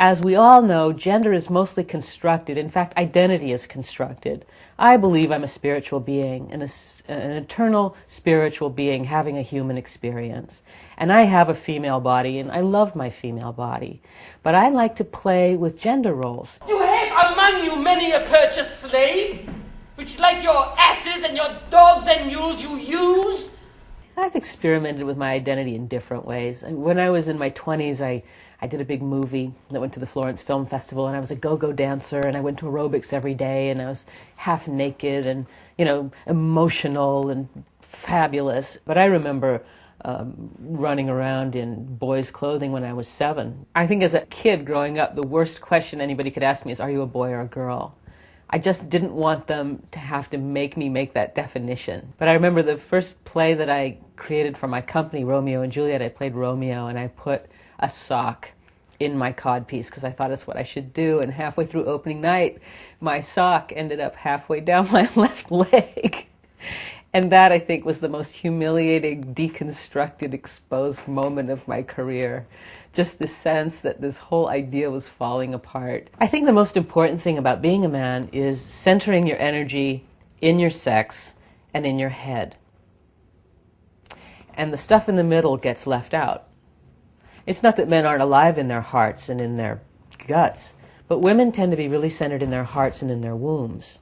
As we all know, gender is mostly constructed. In fact, identity is constructed. I believe I'm a spiritual being, an eternal spiritual being having a human experience. And I have a female body, and I love my female body. But I like to play with gender roles. You have among you many a purchased slave, which like your asses and your dogs and mules you use. I've experimented with my identity in different ways. When I was in my 20s, I did a big movie that went to the Florence Film Festival, and I was a go-go dancer, and I went to aerobics every day, and I was half naked and, emotional and fabulous. But I remember running around in boys' clothing when I was 7. I think as a kid growing up, the worst question anybody could ask me is, are you a boy or a girl? I just didn't want them to have to make me make that definition. But I remember the first play that I created for my company, Romeo and Juliet, I played Romeo, and I put a sock in my codpiece because I thought it's what I should do. And halfway through opening night, my sock ended up halfway down my left leg. And that, I think, was the most humiliating, deconstructed, exposed moment of my career. Just the sense that this whole idea was falling apart. I think the most important thing about being a man is centering your energy in your sex and in your head. And the stuff in the middle gets left out. It's not that men aren't alive in their hearts and in their guts, but women tend to be really centered in their hearts and in their wombs.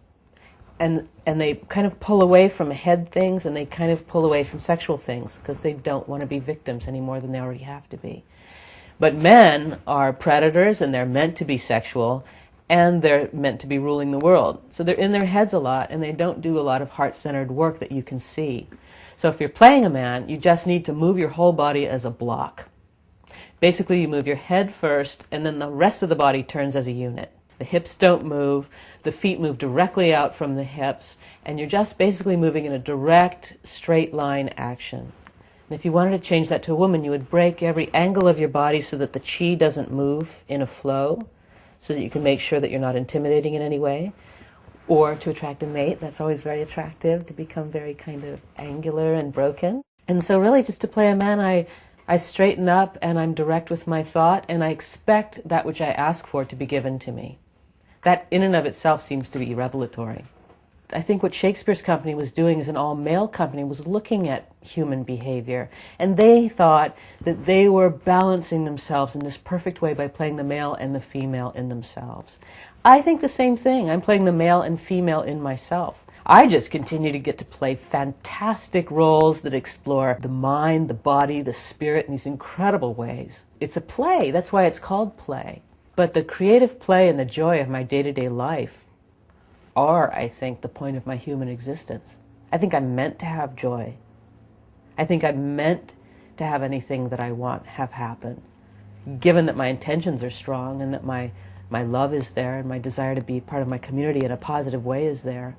And they kind of pull away from head things, and they kind of pull away from sexual things because they don't want to be victims any more than they already have to be. But men are predators, and they're meant to be sexual, and they're meant to be ruling the world. So they're in their heads a lot, and they don't do a lot of heart-centered work that you can see. So if you're playing a man, you just need to move your whole body as a block. Basically, you move your head first, and then the rest of the body turns as a unit. The hips don't move, the feet move directly out from the hips, and you're just basically moving in a direct, straight line action. And if you wanted to change that to a woman, you would break every angle of your body so that the chi doesn't move in a flow, so that you can make sure that you're not intimidating in any way. Or to attract a mate, that's always very attractive, to become very kind of angular and broken. And so really, just to play a man, I straighten up, and I'm direct with my thought, and I expect that which I ask for to be given to me. That in and of itself seems to be revelatory. I think what Shakespeare's company was doing as an all-male company was looking at human behavior, and they thought that they were balancing themselves in this perfect way by playing the male and the female in themselves. I think the same thing. I'm playing the male and female in myself. I just continue to get to play fantastic roles that explore the mind, the body, the spirit in these incredible ways. It's a play. That's why it's called play. But the creative play and the joy of my day-to-day life are, I think, the point of my human existence. I think I'm meant to have joy. I think I'm meant to have anything that I want have happen, given that my intentions are strong and that my love is there and my desire to be part of my community in a positive way is there.